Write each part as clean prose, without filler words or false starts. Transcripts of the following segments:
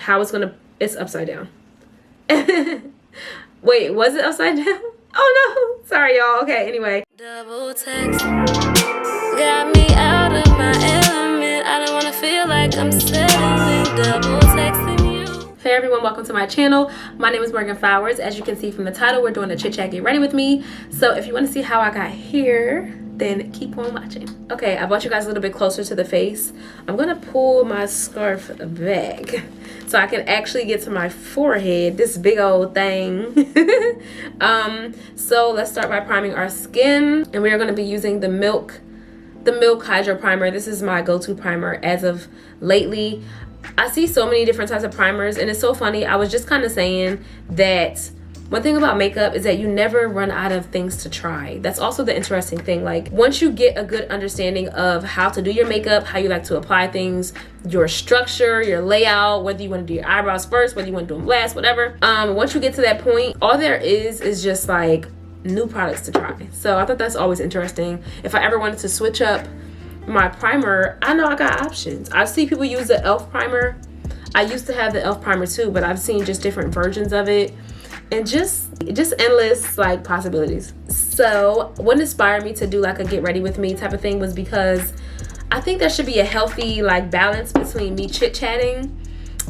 how it's gonna, it's upside down. Wait, was it upside down? Oh no, sorry y'all. Okay, anyway. Double text got me out of my element. I don't wanna feel like I'm settling. Double texting you. Hey everyone, welcome to my channel. My name is Morgan Flowers. As you can see from the title, we're doing a chit chat, get ready with me. So if you want to see how I got here, then keep on watching. Okay, I brought you guys a little bit closer to the face. I'm gonna pull my scarf back so I can actually get to my forehead, this big old thing. So let's start by priming our skin, and we are gonna be using the Milk Hydro Primer. This is my go-to primer as of lately. I see so many different types of primers, and it's so funny. I was just kind of saying that one thing about makeup is that you never run out of things to try. That's also the interesting thing. Like, once you get a good understanding of how to do your makeup, how you like to apply things, your structure, your layout, whether you want to do your eyebrows first, whether you want to do them last, whatever. Once you get to that point, all there is just like new products to try. So I thought that's always interesting. If I ever wanted to switch up my primer, I know I got options. I see people use the e.l.f. primer. I used to have the e.l.f. primer too, but I've seen just different versions of it. And just endless like possibilities. So what inspired me to do like a get ready with me type of thing was because I think there should be a healthy like balance between me chit-chatting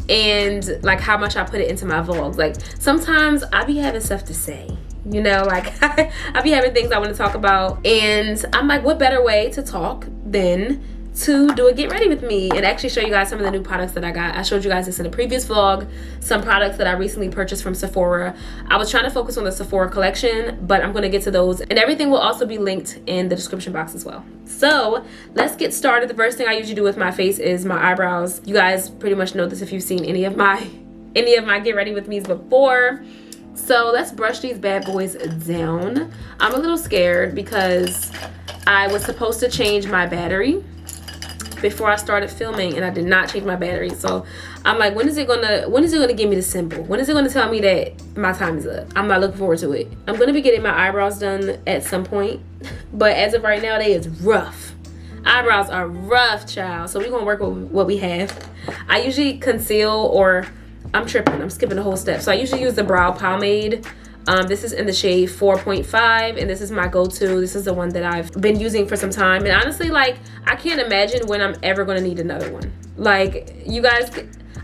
and like how much I put it into my vlogs. Like sometimes I be having stuff to say, you know, like I be having things I want to talk about, and I'm like, what better way to talk than to do a get ready with me and actually show you guys some of the new products that I got. I showed you guys this in a previous vlog, some products that I recently purchased from Sephora. I was trying to focus on the Sephora collection, but I'm going to get to those, and everything will also be linked in the description box as well. So let's get started. The first thing I usually do with my face is my eyebrows. You guys pretty much know this if you've seen any of my get ready with me's before. So let's brush these bad boys down. I'm a little scared because I was supposed to change my battery before I started filming, and I did not change my battery. So I'm like, when is it gonna give me the symbol? When is it gonna tell me that my time is up? I'm not looking forward to it. I'm gonna be getting my eyebrows done at some point, but as of right now, they is rough. Eyebrows are rough, child. So we're gonna work with what we have. I usually conceal, or I'm tripping, I'm skipping the whole step. So I usually use the brow pomade. This is in the shade 4.5, and this is my go-to. This is the one that I've been using for some time, and honestly, like, I can't imagine when I'm ever gonna need another one. Like, you guys,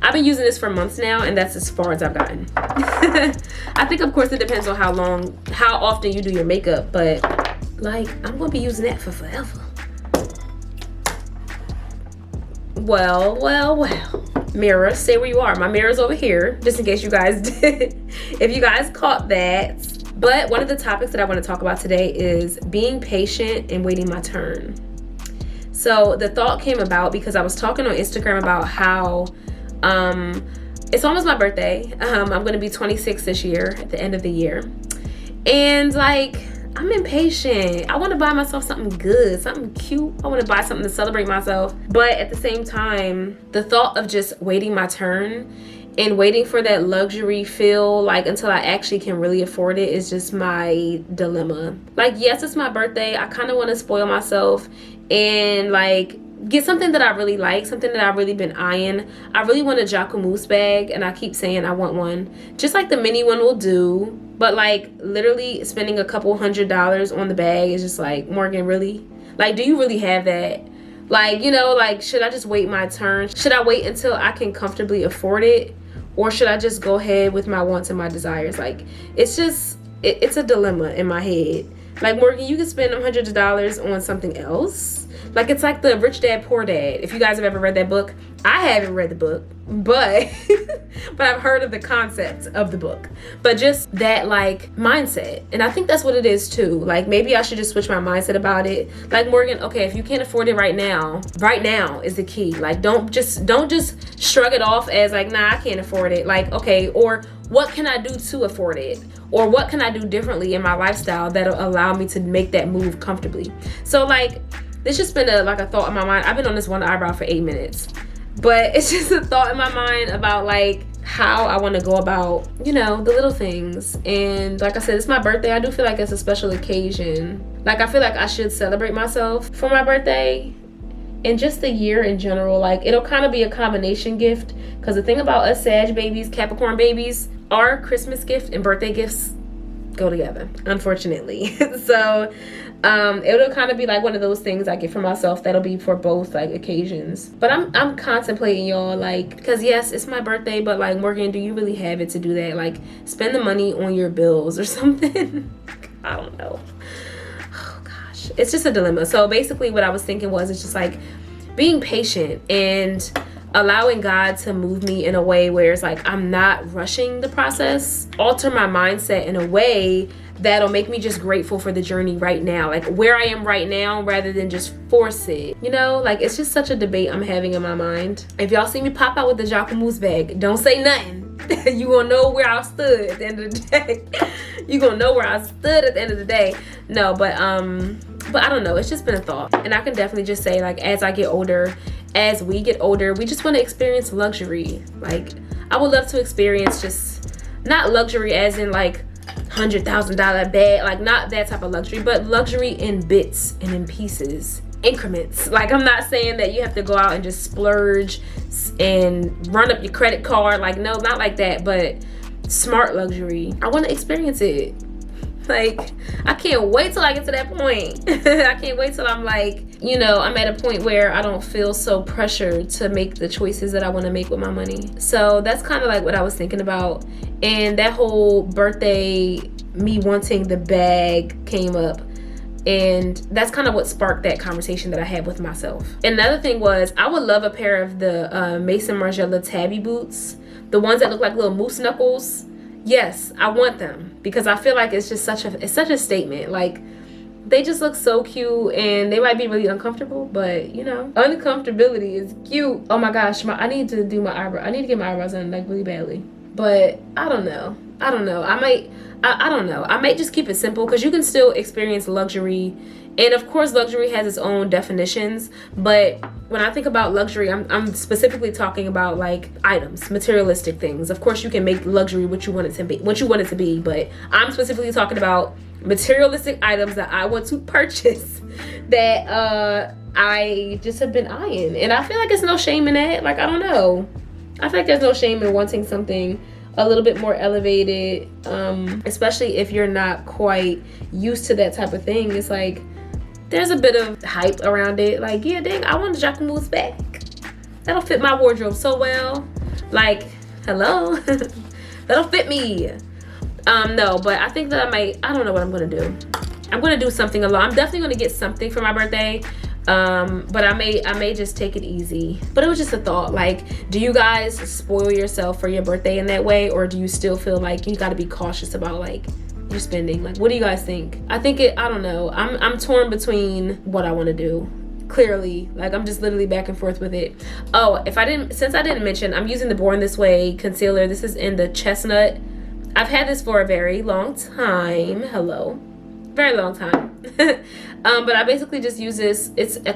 I've been using this for months now, and that's as far as I've gotten. I think of course it depends on how often you do your makeup, but like, I'm gonna be using that for forever. Well, mirror, stay where you are. My mirror's over here, just in case you guys did, if you guys caught that. But one of the topics that I want to talk about today is being patient and waiting my turn. So the thought came about because I was talking on Instagram about how it's almost my birthday. I'm gonna be 26 this year at the end of the year, and like, I'm impatient. I want to buy myself something good, something cute. I want to buy something to celebrate myself. But at the same time, the thought of just waiting my turn and waiting for that luxury feel, like until I actually can really afford it, is just my dilemma. Like, yes, it's my birthday. I kind of want to spoil myself and like get something that I really like, something that I've really been eyeing. I really want a Ccgrwm bag, and I keep saying I want one. Just like the mini one will do. But like, literally spending a couple $100s on the bag is just like, Morgan, really? Like, do you really have that? Like, you know, like, should I just wait my turn? Should I wait until I can comfortably afford it? Or should I just go ahead with my wants and my desires? Like, it's just, it's a dilemma in my head. Like, Morgan, you can spend $100s on something else. Like, it's like the Rich Dad, Poor Dad. If you guys have ever read that book, I haven't read the book, but but I've heard of the concept of the book. But just that like mindset, and I think that's what it is too. Like, maybe I should just switch my mindset about it. Like, Morgan, okay, if you can't afford it right now is the key. Like, don't just shrug it off as like, nah, I can't afford it. Like, okay, or what can I do to afford it? Or what can I do differently in my lifestyle that'll allow me to make that move comfortably? So like, this just been a thought in my mind. I've been on this one eyebrow for 8 minutes, but it's just a thought in my mind about like how I want to go about, you know, the little things. And like I said, it's my birthday. I do feel like it's a special occasion. Like, I feel like I should celebrate myself for my birthday. and just the year in general. Like, it'll kind of be a combination gift, because the thing about us Sag babies, Capricorn babies, our Christmas gift and birthday gifts go together, unfortunately. So it'll kind of be like one of those things I get for myself that'll be for both like occasions. But I'm contemplating, y'all, like, because yes, it's my birthday, but like, Morgan, do you really have it to do that? Like, spend the money on your bills or something. I don't know. Oh gosh, it's just a dilemma. So basically what I was thinking was, it's just like being patient and allowing God to move me in a way where it's like I'm not rushing the process, alter my mindset in a way that'll make me just grateful for the journey right now, like where I am right now, rather than just force it, you know? Like, it's just such a debate I'm having in my mind. If y'all see me pop out with the Ccgrwm's bag, don't say nothing. You gonna know where I stood at the end of the day. You gonna know where I stood at the end of the day. No, but I don't know, it's just been a thought. And I can definitely just say, like, as I get older, as we get older, we just want to experience luxury. Like, I would love to experience just not luxury as in like $100,000 bag, like not that type of luxury, but luxury in bits and in pieces, increments. Like, I'm not saying that you have to go out and just splurge and run up your credit card. Like, no, not like that, but smart luxury. I want to experience it. Like, I can't wait till I get to that point. I can't wait till I'm like, you know, I'm at a point where I don't feel so pressured to make the choices that I want to make with my money. So that's kind of like what I was thinking about. And that whole birthday, me wanting the bag came up. And that's kind of what sparked that conversation that I had with myself. Another thing was, I would love a pair of the Maison Margiela tabby boots. The ones that look like little moose knuckles. Yes, I want them, because I feel like it's just such a statement. Like, they just look so cute, and they might be really uncomfortable, but you know, uncomfortability is cute. Oh my gosh, I need to do my eyebrow. I need to get my eyebrows done like really badly. But I don't know. I don't know. I don't know. I might just keep it simple, because you can still experience luxury. And of course, luxury has its own definitions. But when I think about luxury, I'm specifically talking about like items, materialistic things. Of course, you can make luxury what you want it to be. But I'm specifically talking about materialistic items that I want to purchase that I just have been eyeing. And I feel like there's no shame in that. Like, I don't know. I feel like there's no shame in wanting something a little bit more elevated, especially if you're not quite used to that type of thing. It's like, there's a bit of hype around it. Like, yeah, dang, I want the Ccgrwm's back. That'll fit my wardrobe so well. Like, hello. That'll fit me. No, but I think that I don't know what I'm gonna do. I'm gonna do something alone. I'm definitely gonna get something for my birthday. But I may just take it easy. But it was just a thought. Like, do you guys spoil yourself for your birthday in that way, or do you still feel like you got to be cautious about like your spending? Like, what do you guys think? I don't know. I'm torn between what I want to do. Clearly, like, I'm just literally back and forth with it. Oh, since I didn't mention, I'm using the Born This Way concealer. This is in the chestnut. I've had this for a very long time. Hello. Very long time. But I basically just use this. It's a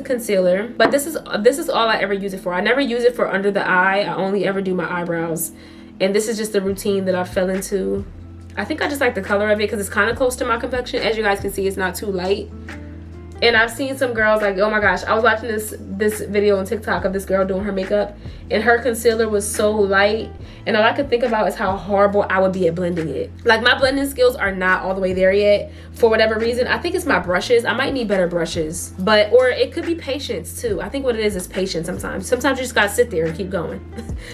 concealer, but this is all I ever use it for. I never use it for under the eye. I only ever do my eyebrows, and this is just the routine that I fell into. I think I just like the color of it because it's kind of close to my complexion. As you guys can see, it's not too light. And I've seen some girls like, oh my gosh, I was watching this video on TikTok of this girl doing her makeup, and her concealer was so light, and all I could think about is how horrible I would be at blending it. Like, my blending skills are not all the way there yet for whatever reason. I think it's my brushes. I might need better brushes, or it could be patience too. I think what it is patience. Sometimes you just gotta sit there and keep going.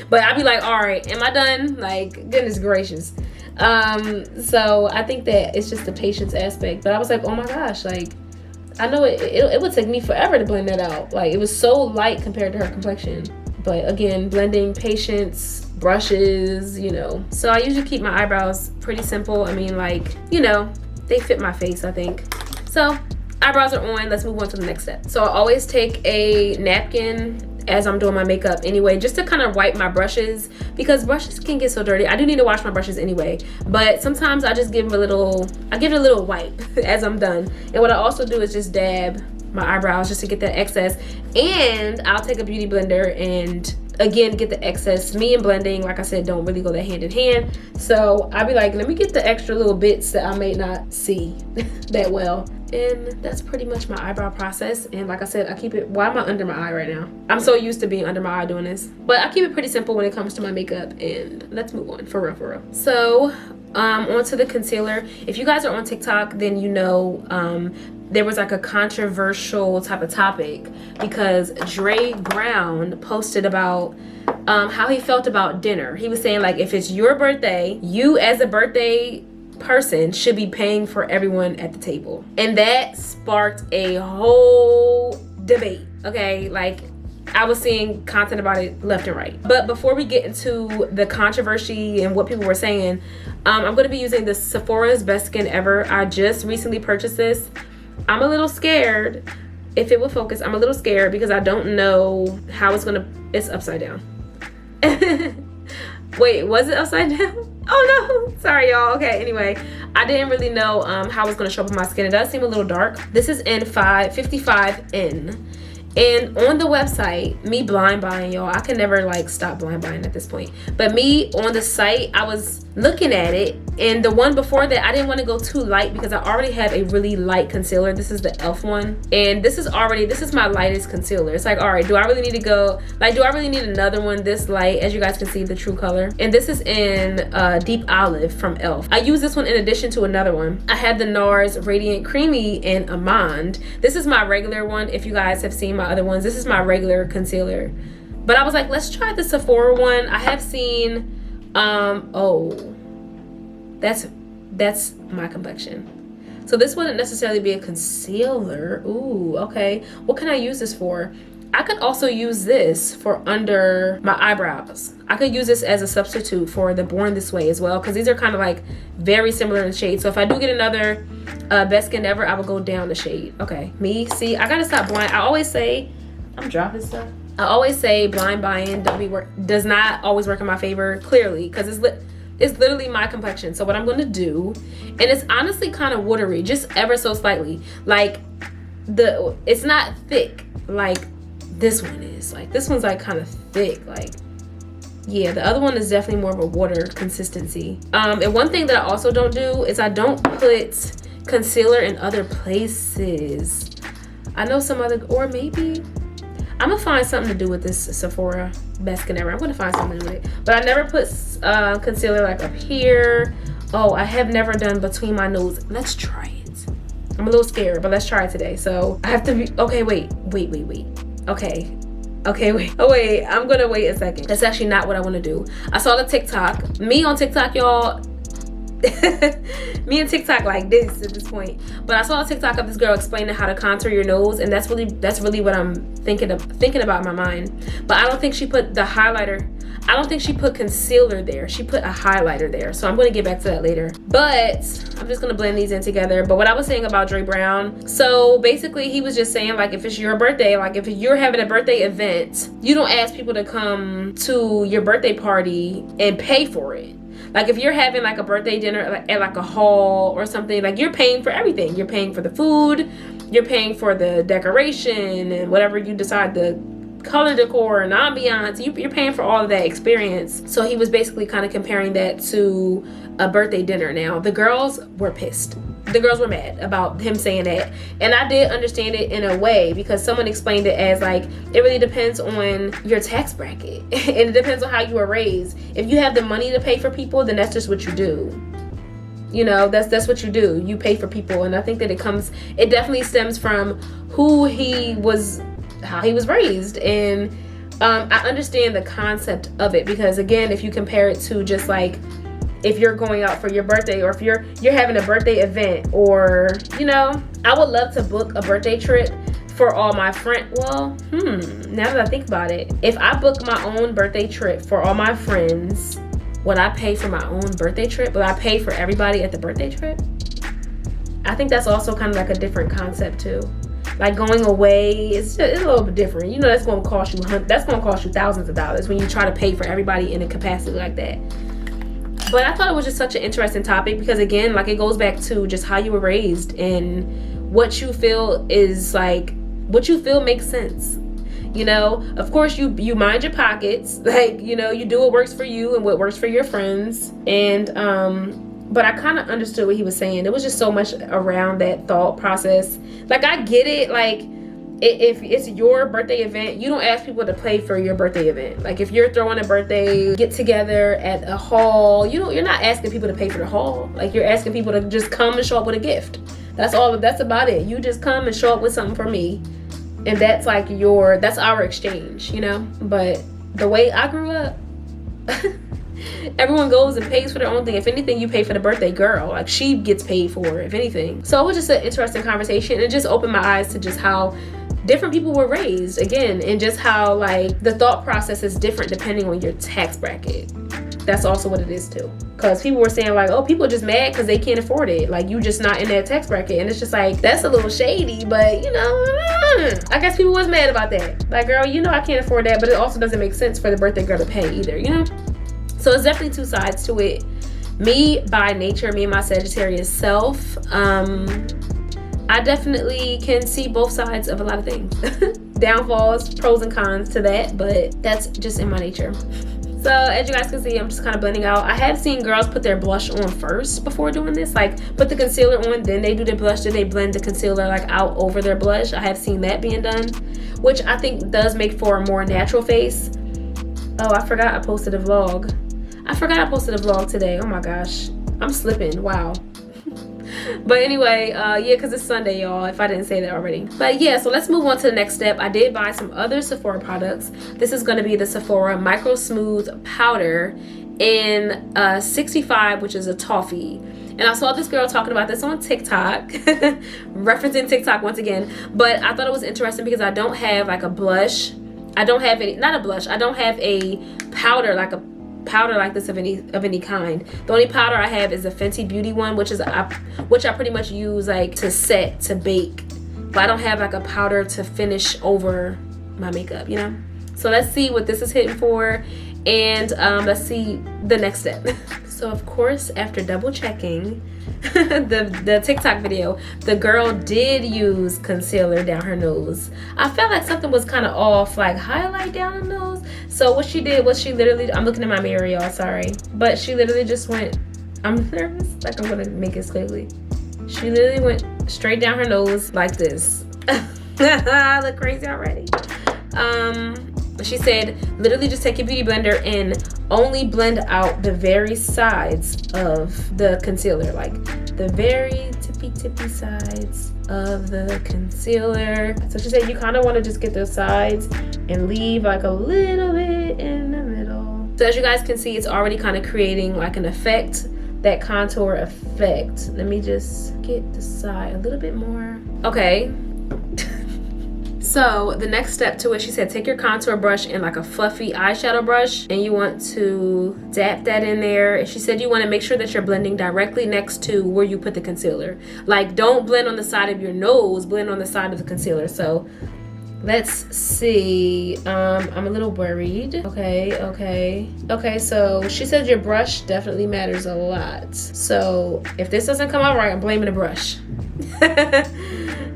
But I'd be like, all right, am I done? Like, goodness gracious. So I think that it's just the patience aspect. But I was like, oh my gosh, like, I know it would take me forever to blend that out. Like, it was so light compared to her complexion. But again, blending, patience, brushes, you know. So I usually keep my eyebrows pretty simple. I mean, like, you know, they fit my face, I think. So eyebrows are on. Let's move on to the next step. So I always take a napkin as I'm doing my makeup anyway, just to kind of wipe my brushes, because brushes can get so dirty. I do need to wash my brushes anyway, but sometimes I just give them I give it a little wipe as I'm done. And what I also do is just dab my eyebrows just to get that excess, and I'll take a beauty blender and again get the excess. Me and blending, like I said, don't really go that hand in hand, so I'll be like, let me get the extra little bits that I may not see that well, And that's pretty much my eyebrow process. And like I said, I keep it, why am I under my eye right now? I'm so used to being under my eye doing this. But I keep it pretty simple when it comes to my makeup, and let's move on, for real, for real. So, onto the concealer. If you guys are on TikTok, then you know, there was like a controversial type of topic because Dre Brown posted about how he felt about dinner. He was saying like, if it's your birthday, you as a birthday person should be paying for everyone at the table. And that sparked a whole debate. Okay, like I was seeing content about it left and right. But before we get into the controversy and what people were saying, I'm going to be using the Sephora's Best Skin Ever. I just recently purchased this. I'm a little scared. If it will focus, I'm a little scared because I don't know how it's gonna, it's upside down. Wait, was it upside down? Oh no, sorry y'all. Okay, anyway, I didn't really know how it's gonna show up on my skin. It does seem a little dark. This is in 55N. And on the website, me blind buying, y'all, I can never like stop blind buying at this point. But me on the site, I was looking at it, and the one before that, I didn't want to go too light because I already have a really light concealer. This is the e.l.f. one, and this is my lightest concealer. It's like, all right, do I really need to go, like, do I really need another one this light? As you guys can see, the true color. And this is in Deep Olive from e.l.f. I use this one in addition to another one. I have the NARS Radiant Creamy in Amande. This is my regular one. If you guys have seen my other ones, this is my regular concealer. But I was like, let's try the Sephora one. I have seen oh, that's my complexion. So this wouldn't necessarily be a concealer. Ooh, okay. What can I use this for? I could also use this for under my eyebrows. I could use this as a substitute for the Born This Way as well, because these are kind of like very similar in shade. So if I do get another Best Skin Ever, I will go down the shade. Okay, me, see, I gotta stop blind. I always say, I'm dropping stuff. I always say blind buying does not always work in my favor, clearly, because it's literally my complexion. So what I'm gonna do, and it's honestly kind of watery, just ever so slightly. Like it's not thick like this one is. Like this one's like kind of thick. Like, yeah, the other one is definitely more of a water consistency. And one thing that I also don't do is I don't put concealer in other places. I know some other, or maybe I'm gonna find something to do with this Sephora Best Skin Ever. I'm gonna find something to do with it. But I never put concealer like up here. Oh, I have never done between my nose. Let's try it. I'm a little scared, but let's try it today. So I have to be, okay, wait. Okay, wait. Oh, wait, I'm gonna wait a second. That's actually not what I wanna do. I saw the TikTok. Me on TikTok, y'all. Me and TikTok like this at this point. But I saw a TikTok of this girl explaining how to contour your nose, and that's really what I'm thinking about in my mind. But I don't think she put the highlighter. I don't think she put concealer there. She put a highlighter there. So I'm going to get back to that later. But I'm just going to blend these in together. But what I was saying about Dre Brown, so basically he was just saying, like, if it's your birthday, like if you're having a birthday event, you don't ask people to come to your birthday party and pay for it. Like if you're having like a birthday dinner at like a hall or something, like you're paying for everything. You're paying for the food, you're paying for the decoration and whatever you decide, the color decor and ambiance, you're paying for all of that experience. So he was basically kind of comparing that to a birthday dinner. Now the girls were pissed. The girls were mad about him saying that, and I did understand it in a way, because someone explained it as like, it really depends on your tax bracket and it depends on how you were raised. If you have the money to pay for people, then that's just what you do. You know, that's what you do. You pay for people. And I think that it definitely stems from how he was raised. And I understand the concept of it, because again, if you compare it to just like, if you're going out for your birthday, or if you're having a birthday event, or, you know, I would love to book a birthday trip for all my friends. Well, now that I think about it, if I book my own birthday trip for all my friends, would I pay for my own birthday trip? Would I pay for everybody at the birthday trip? I think that's also kind of like a different concept too. Like going away, it's a little bit different. You know, that's going to cost you thousands of dollars when you try to pay for everybody in a capacity like that. But I thought it was just such an interesting topic, because again, like, it goes back to just how you were raised and what you feel is like, what you feel makes sense. You know, of course you mind your pockets, like, you know, you do what works for you and what works for your friends. And but I kind of understood what he was saying. There was just so much around that thought process. Like, I get it. Like, if it's your birthday event, you don't ask people to pay for your birthday event. Like, if you're throwing a birthday get together at a hall, you're not asking people to pay for the hall. Like, you're asking people to just come and show up with a gift. That's about it. You just come and show up with something for me, and that's like that's our exchange, you know. But the way I grew up, everyone goes and pays for their own thing. If anything, you pay for the birthday girl. Like, she gets paid for, if anything. So it was just an interesting conversation, and it just opened my eyes to just how different people were raised, again, and just how like the thought process is different depending on your tax bracket. That's also what it is too. Because people were saying like, oh, people are just mad because they can't afford it. Like, you just not in that tax bracket. And it's just like, that's a little shady, but you know, I guess people was mad about that. Like, girl, you know I can't afford that, but it also doesn't make sense for the birthday girl to pay either, you know? So it's definitely two sides to it. Me, by nature, me and my Sagittarius self, I definitely can see both sides of a lot of things. Downfalls, pros and cons to that, but that's just in my nature. So as you guys can see, I'm just kind of blending out. I have seen girls put their blush on first before doing this. Like, put the concealer on, then they do the blush, then they blend the concealer like out over their blush. I have seen that being done, which I think does make for a more natural face. Oh, I forgot I posted a vlog. Today. Oh my gosh. I'm slipping. Wow. But anyway, yeah, because it's Sunday, y'all, if I didn't say that already. But yeah, so let's move on to the next step. I did buy some other Sephora products. This is going to be the Sephora Micro Smooth Powder in 65, which is a toffee. And I saw this girl talking about this on TikTok, referencing TikTok once again. But I thought it was interesting because I don't have like a blush. I don't have any, not a blush. I don't have a powder like this of any kind. The only powder I have is a Fenty Beauty one, which I pretty much use like to set, to bake. But I don't have like a powder to finish over my makeup, you know? So let's see what this is hitting for, and let's see the next step. So of course, after double checking the TikTok video, the girl did use concealer down her nose. I felt like something was kind of off, like highlight down her nose. So what she did was she literally, I'm looking at my mirror, y'all, sorry, but she literally just went, I'm nervous, like I'm gonna make it quickly. She literally went straight down her nose like this. I look crazy already. She said, literally just take your beauty blender and only blend out the very sides of the concealer, like the very tippy sides of the concealer. So she said you kind of want to just get those sides and leave like a little bit in the middle. So as you guys can see, it's already kind of creating like an effect, that contour effect. Let me just get the side a little bit more. Okay. So the next step to it, she said, take your contour brush and like a fluffy eyeshadow brush, and you want to dap that in there. And she said you want to make sure that you're blending directly next to where you put the concealer. Like, don't blend on the side of your nose, blend on the side of the concealer. So let's see. I'm a little worried. Okay, so she said your brush definitely matters a lot. So if this doesn't come out right, I'm blaming the brush.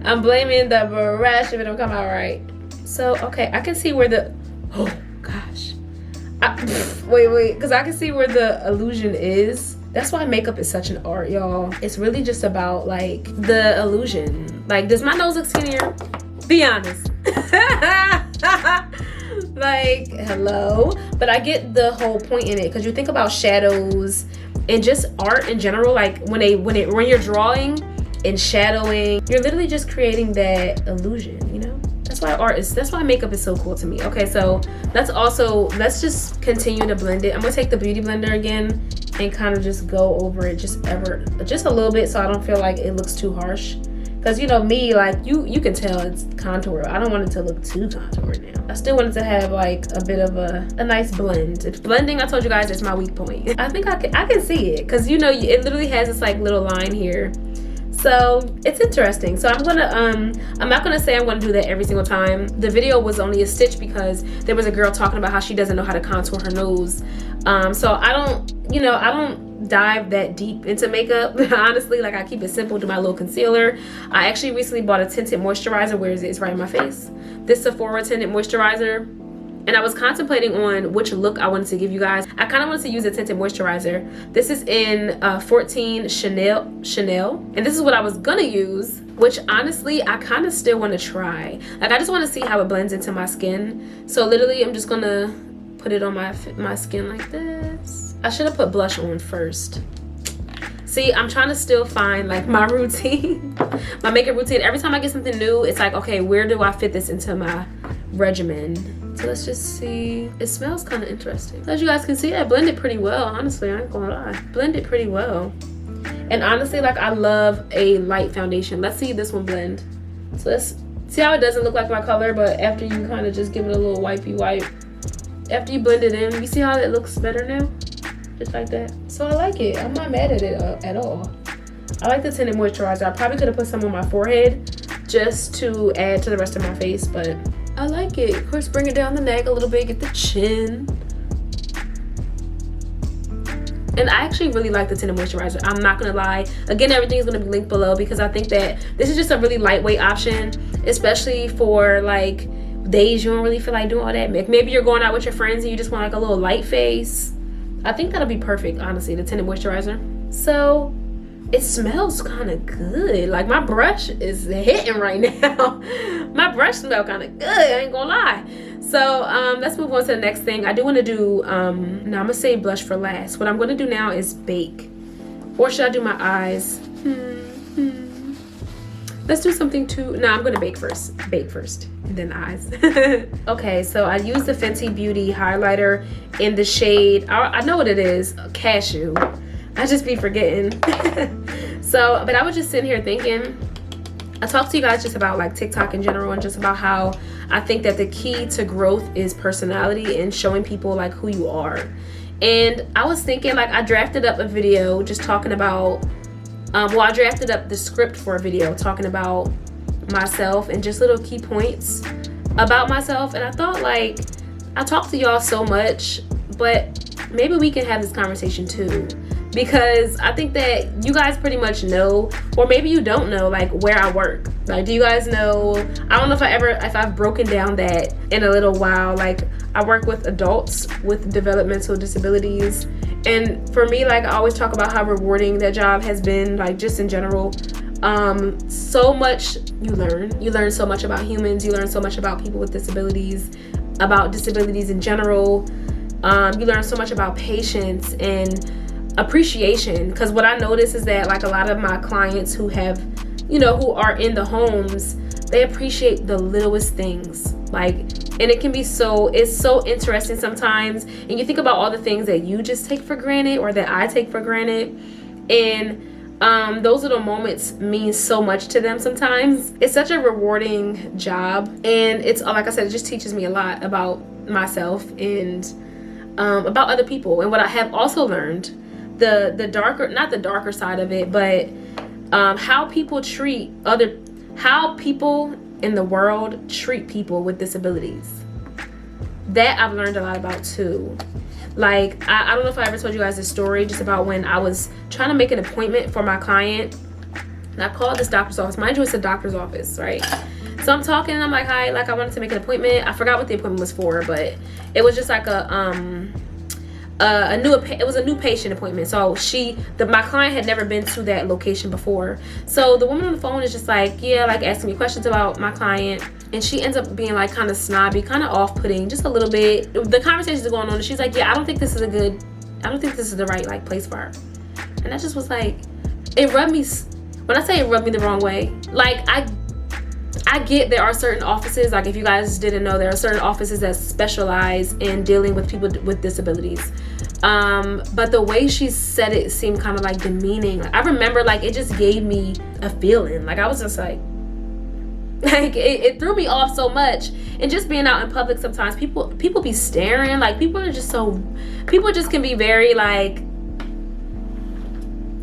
I'm blaming the brush if it don't come out right. So, okay, I can see where the, oh gosh. Wait, because I can see where the illusion is. That's why makeup is such an art, y'all. It's really just about like the illusion. Like, does my nose look skinnier? Be honest. Like, hello. But I get the whole point in it, because you think about shadows and just art in general. Like when you're drawing and shadowing, you're literally just creating that illusion, you know? That's why makeup is so cool to me. Okay, so let's just continue to blend it. I'm gonna take the beauty blender again and kind of just go over it just a little bit, so I don't feel like it looks too harsh. Because you know me, like you can tell it's contour. I don't want it to look too contoured now. I still want it to have like a bit of a nice blend. It's blending, I told you guys, it's my weak point. I think I can see it, because you know it literally has this like little line here. So it's interesting. So I'm not gonna say I'm gonna do that every single time. The video was only a stitch because there was a girl talking about how she doesn't know how to contour her nose. So I don't dive that deep into makeup. Honestly, like I keep it simple, do my little concealer. I actually recently bought a tinted moisturizer. Where is it? It's right in my face. This Sephora tinted moisturizer. and I was contemplating on which look I wanted to give you guys. I kind of wanted to use a tinted moisturizer. This is in 14 Chanel, and this is what I was gonna use, which honestly I kind of still want to try. Like, I just want to see how it blends into my skin. So literally I'm just gonna put it on my skin like this. I should have put blush on first. See, I'm trying to still find like my routine, my makeup routine. Every time I get something new, it's like, okay, where do I fit this into my regimen? So let's just see. It smells kind of interesting. As you guys can see, I blended pretty well. Honestly, I ain't gonna lie. Blended pretty well. And honestly, like, I love a light foundation. Let's see this one blend. So let's see how it doesn't look like my color, but after you kind of just give it a little wipey wipe, after you blend it in, you see how it looks better now? Just like that. So I like it. I'm not mad at it at all. I like the tinted moisturizer. I probably could have put some on my forehead just to add to the rest of my face, but I like it. Of course, bring it down the neck a little bit, get the chin. And I actually really like the tinted moisturizer. I'm not gonna lie. Again, everything is gonna be linked below because I think that this is just a really lightweight option, especially for like days you don't really feel like doing all that. Maybe you're going out with your friends and you just want like a little light face. I think that'll be perfect, honestly, the tinted moisturizer. So it smells kind of good. Like, my brush is hitting right now. My brush smells kind of good, I ain't gonna lie. So let's move on to the next thing. I do want to do now I'm gonna say blush for last. What I'm gonna do now is bake, or should I do my eyes? Let's do something I'm gonna bake first and then eyes. Okay, so I used the Fenty Beauty highlighter in the shade, I know what it is, Cashew. I just be forgetting. So, but I was just sitting here thinking, I talked to you guys just about like TikTok in general, and just about how I think that the key to growth is personality and showing people like who you are. And I was thinking, like, I drafted up a video just talking about I drafted up the script for a video talking about myself and just little key points about myself. And I thought, like, I talk to y'all so much, but maybe we can have this conversation too, because I think that you guys pretty much know, or maybe you don't know, like, where I work. Like, do you guys know? I don't know if I've broken down that in a little while. Like, I work with adults with developmental disabilities, and for me, like, I always talk about how rewarding that job has been, like, just in general. So much you learn so much about humans, you learn so much about people with disabilities, about disabilities in general. You learn so much about patience and appreciation, because what I notice is that, like, a lot of my clients who have, you know, who are in the homes, they appreciate the littlest things, like, and it can be it's so interesting sometimes, and you think about all the things that you just take for granted, or that I take for granted, and those little moments mean so much to them sometimes. It's such a rewarding job, and it's, like I said, it just teaches me a lot about myself and about other people. And what I have also learned, the darker, not the darker side of it, but how people in the world treat people with disabilities. That I've learned a lot about too. Like, I don't know if I ever told you guys this story, just about when I was trying to make an appointment for my client, and I called this doctor's office. Mind you, it's a doctor's office, right? So I'm talking and I'm like, hi, like, I wanted to make an appointment. I forgot what the appointment was for, but it was just like it was a new patient appointment. So my client had never been to that location before. So the woman on the phone is just like, yeah, like, asking me questions about my client, and she ends up being like kind of snobby, kind of off-putting, just a little bit. The conversations are going on, and she's like, yeah, I don't think this is the right, like, place for her. And I just was like, it rubbed me, when I say it rubbed me the wrong way, like, I get there are certain offices, like, if you guys didn't know, there are certain offices that specialize in dealing with people with disabilities. But the way she said it seemed kind of like demeaning. Like, I remember, like, it just gave me a feeling. Like, I was just like it threw me off so much. And just being out in public, sometimes people be staring. Like, people just can be very, like,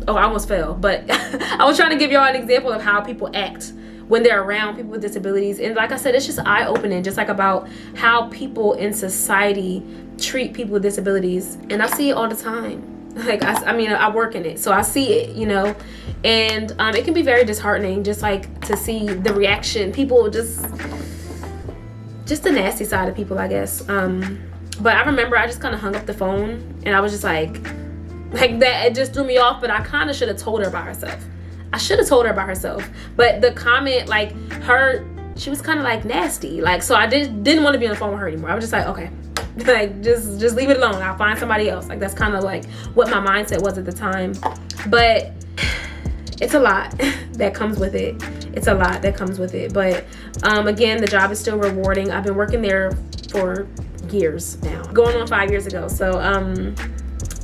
oh, I almost fell. But I was trying to give y'all an example of how people act when they're around people with disabilities. And like I said, it's just eye-opening, just like about how people in society treat people with disabilities. And I see it all the time. Like, I work in it, so I see it, you know. And it can be very disheartening, just like to see the reaction. People just, just the nasty side of people, I guess. But I remember I just kind of hung up the phone, and I was just like that. It just threw me off. But I kind of should have told her about herself. I should have told her about herself. But the comment, like she was kind of like nasty. Like, so I didn't want to be on the phone with her anymore. I was just like, okay, like just leave it alone. I'll find somebody else. Like, that's kind of like what my mindset was at the time. But it's a lot that comes with it. It's a lot that comes with it. But again, the job is still rewarding. I've been working there for years now, going on 5 years ago. So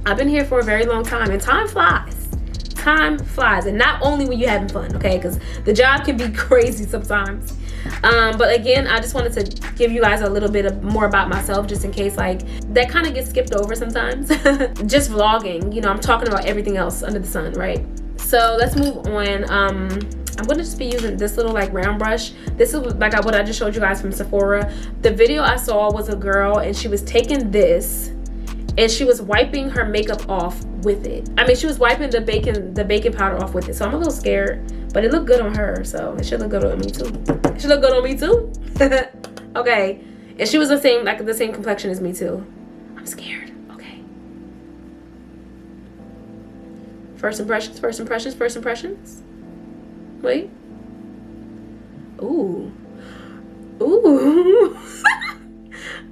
I've been here for a very long time, and time flies. Time flies, and not only when you're having fun, okay, because the job can be crazy sometimes. But again, I just wanted to give you guys a little bit more about myself, just in case like that kind of gets skipped over sometimes. Just vlogging, you know, I'm talking about everything else under the sun, right? So let's move on. I'm gonna just be using this little like round brush. This is like what I just showed you guys from Sephora. The video I saw was a girl, and she was taking this and she was wiping her makeup off with it. I mean, she was wiping the baking powder off with it. So I'm a little scared, but it looked good on her, so it should look good on me too. It should look good on me too. Okay, and she was the same complexion as me too. I'm scared. Okay. First impressions. Wait. Ooh.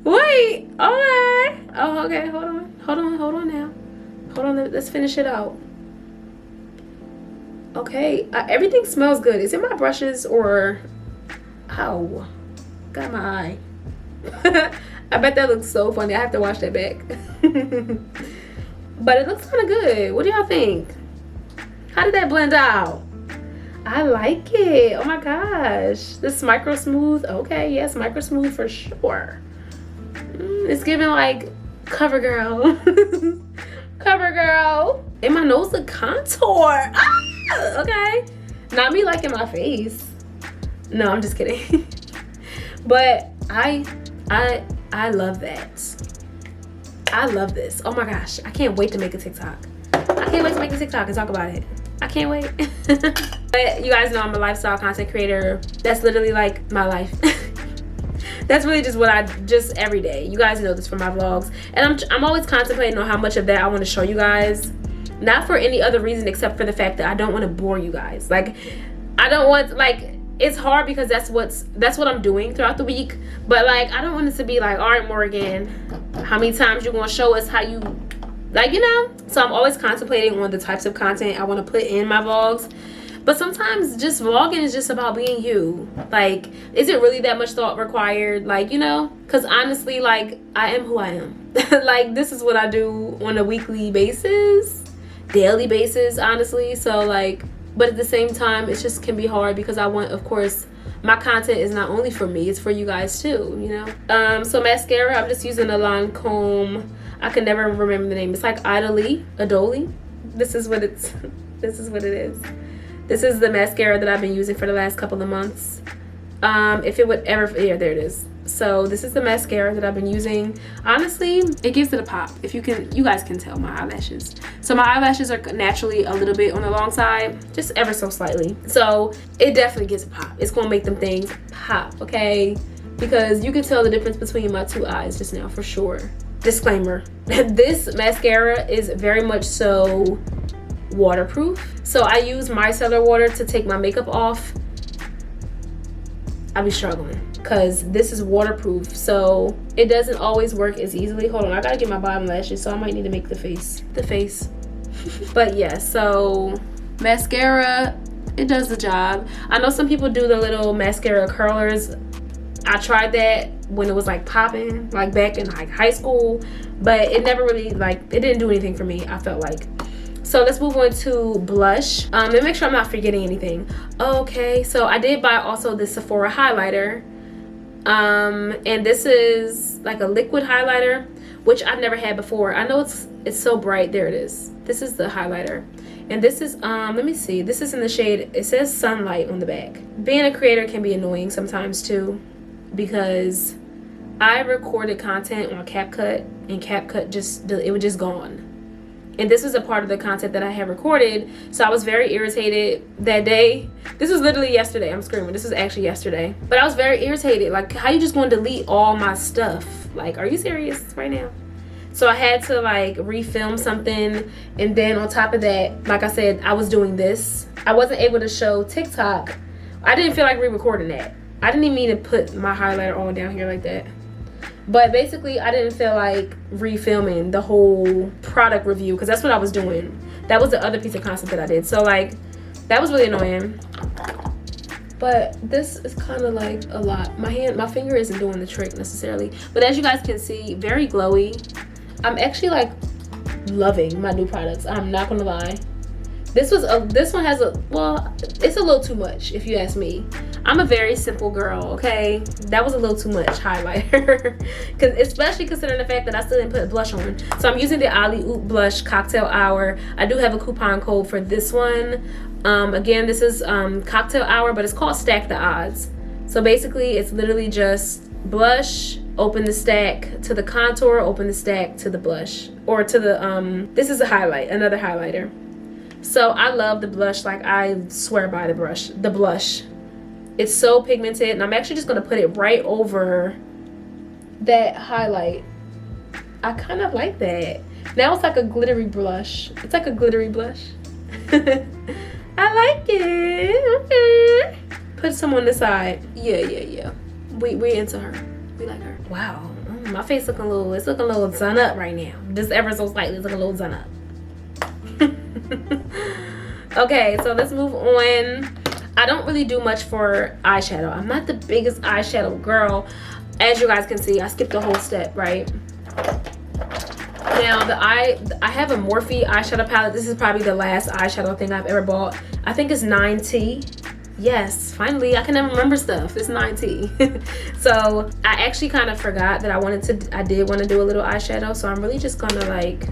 Wait. Okay. Oh, okay. Hold on now. Hold on. Let's finish it out. Okay. Everything smells good. Is it my brushes or? Ow. Got my eye. I bet that looks so funny. I have to wash that back. But it looks kind of good. What do y'all think? How did that blend out? I like it. Oh my gosh. This micro smooth. Okay, yes, micro smooth for sure. It's giving like CoverGirl. CoverGirl. And my nose look contour. Ah, okay. Not me liking my face. No, I'm just kidding. But I love that. I love this. Oh my gosh. I can't wait to make a TikTok. I can't wait to make a TikTok and talk about it. I can't wait. But you guys know I'm a lifestyle content creator. That's literally like my life. That's really just what I just every day. You guys know this from my vlogs. And I'm always contemplating on how much of that I want to show you guys. Not for any other reason except for the fact that I don't want to bore you guys. Like, I don't want, like, it's hard because that's what I'm doing throughout the week. But like, I don't want it to be like, all right, Morgan, how many times you gonna show us how you, like, you know? So I'm always contemplating on the types of content I want to put in my vlogs. But sometimes just vlogging is just about being you. Like, is it really that much thought required? Like, you know? Because honestly, like, I am who I am. Like, this is what I do on a weekly basis, daily basis, honestly. So like, but at the same time, it just can be hard because I want, of course, my content is not only for me, it's for you guys too, you know? So mascara, I'm just using a Lancome. I can never remember the name. It's like Adoli. This is what it is. This is the mascara that I've been using for the last couple of months. If it would ever, yeah, there it is. So this is the mascara that I've been using. Honestly, it gives it a pop. If you guys can tell my eyelashes. So my eyelashes are naturally a little bit on the long side, just ever so slightly. So it definitely gives a pop. It's gonna make them things pop, okay? Because you can tell the difference between my two eyes just now for sure. Disclaimer, this mascara is very much so waterproof. So I use micellar water to take my makeup off. I be struggling because this is waterproof, so it doesn't always work as easily. Hold on, I gotta get my bottom lashes, so I might need to make the face. But yeah, so mascara, it does the job. I know some people do the little mascara curlers. I tried that when it was like popping, like back in like high school, but it never really, like, it didn't do anything for me, I felt like. So let's move on to blush. And make sure I'm not forgetting anything. Okay, so I did buy also this Sephora highlighter. And this is like a liquid highlighter, which I've never had before. I know it's so bright. There it is. This is the highlighter. And this is, let me see. This is in the shade, it says Sunlight on the back. Being a creator can be annoying sometimes too, because I recorded content on CapCut, and CapCut it was just gone. and this was a part of the content that I had recorded. So I was very irritated that day. This was literally yesterday. I'm screaming. This was actually yesterday. But I was very irritated. Like, how you just going to delete all my stuff? Like, are you serious right now? So I had to like refilm something, and then on top of that, like I said, I was doing this. I wasn't able to show TikTok. I didn't feel like re-recording that. I didn't even mean to put my highlighter all down here like that. But basically, I didn't feel like refilming the whole product review, because that's what I was doing. That was the other piece of content that I did. So like, that was really annoying. But this is kind of like a lot. My finger isn't doing the trick necessarily. But as you guys can see, very glowy. I'm actually like loving my new products. I'm not gonna lie. This one has a, well, it's a little too much if you ask me. I'm a very simple girl, okay? That was a little too much highlighter. Cause especially considering the fact that I still didn't put blush on. So I'm using the Alleyoop blush cocktail hour. I do have a coupon code for this one. Again, this is cocktail hour, but it's called Stack the Odds. So basically it's literally just blush, open the stack to the contour, open the stack to the blush, or to the this is a highlight, another highlighter. So I love the blush. Like, I swear by the blush. It's so pigmented, and I'm actually just gonna put it right over that highlight. I kind of like that. Now it's like a glittery blush. It's like a glittery blush. I like it. Okay. Put some on the side. Yeah. We into her. We like her. Wow. My face looking a little, it's looking a little done up right now. Just ever so slightly, it's looking a little done up. Okay, so let's move on. I don't really do much for eyeshadow. I'm not the biggest eyeshadow girl. As you guys can see, I skipped a whole step, right? Now, I have a Morphe eyeshadow palette. This is probably the last eyeshadow thing I've ever bought. I think it's 9T. Yes, finally, I can never remember stuff. It's 9T. So I actually kind of forgot that I did want to do a little eyeshadow. So I'm really just gonna like,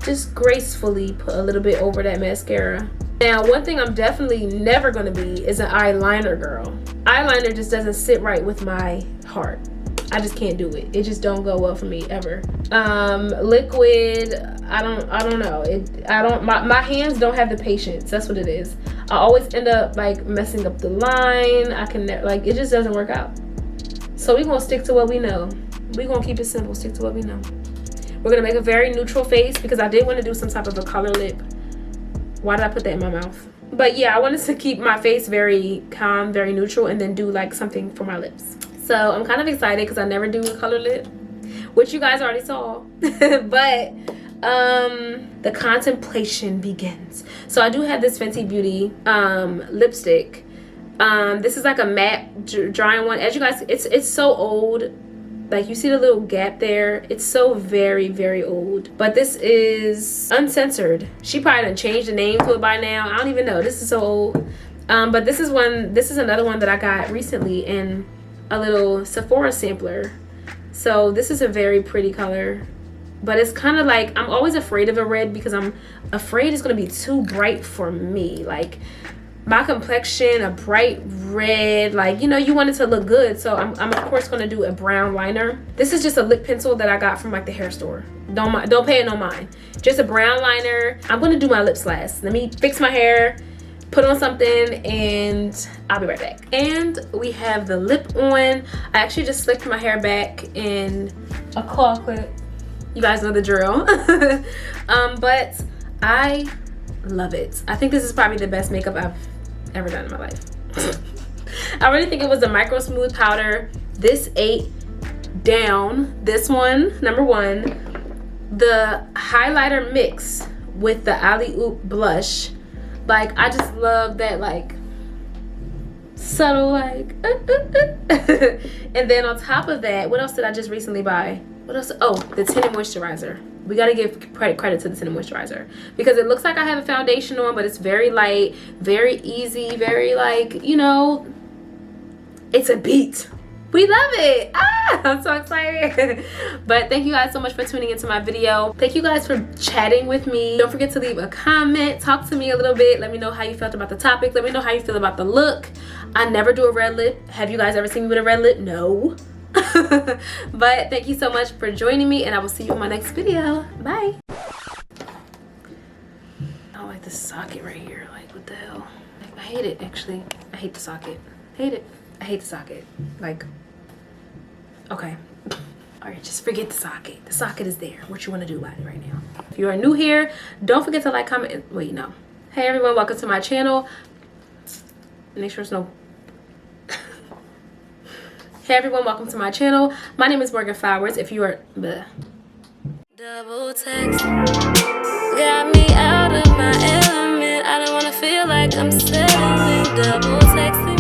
just gracefully put a little bit over that mascara. Now, one thing I'm definitely never gonna be is an eyeliner girl. Eyeliner just doesn't sit right with my heart. I just can't do it. It just don't go well for me ever. Liquid, I don't know. My hands don't have the patience. That's what it is. I always end up like messing up the line. It just doesn't work out. So we're gonna stick to what we know. We're gonna keep it simple, stick to what we know. We're gonna make a very neutral face because I did want to do some type of a color lip. Why did I put that in my mouth? But yeah, I wanted to keep my face very calm, very neutral, and then do like something for my lips. So I'm kind of excited because I never do a color lip, which you guys already saw. But the contemplation begins. So I do have this Fenty Beauty lipstick. This is like a matte drying one. As you guys, it's so old. Like, you see the little gap there. It's so very, very old. But this is uncensored. She probably done changed the name to it by now. I don't even know. This is so old. But this is another one that I got recently in a little Sephora sampler. So this is a very pretty color. But it's kind of like, I'm always afraid of a red because I'm afraid it's going to be too bright for me. Like, my complexion, a bright red, like, you know, you want it to look good. So I'm of course going to do a brown liner. This is just a lip pencil that I got from like the hair store. Don't pay it no mind. Just a brown liner. I'm going to do my lips last. Let me fix my hair, put on something, and I'll be right back. And we have the lip on. I actually just slicked my hair back in a claw clip. You guys know the drill. But I love it. I think this is probably the best makeup I've ever done in my life. I really think it was the Micro Smooth powder. This ate down. This one, number one. The highlighter mix with the Alleyoop blush. Like, I just love that, like, subtle, like, and then on top of that, what else did I just recently buy? What else? Oh, the tinted moisturizer. We gotta give credit to the tinted moisturizer because it looks like I have a foundation on, but it's very light, very easy, very, like, you know, it's a beat. We love it. I'm so excited. But thank you guys so much for tuning into my video. Thank you guys for chatting with me. Don't forget to leave a comment, talk to me a little bit, let me know how you felt about the topic, let me know how you feel about the look. I never do a red lip. Have you guys ever seen me with a red lip? No. But thank you so much for joining me, and I will see you in my next video. Bye. like this socket right here. Like, what the hell? Like, I hate it, actually. I hate the socket. Hate it. I hate the socket. Like, okay. All right, just forget the socket. The socket is there. What you want to do about it right now? If you are new here, don't forget to like, comment. Wait, no. Hey, everyone. Welcome to my channel. Make sure there's no... Hey, everyone. Welcome to my channel. My name is Morgan Flowers. If you are... Bleh. Double text got me out of my element. I don't want to feel like I'm settling. Double texting.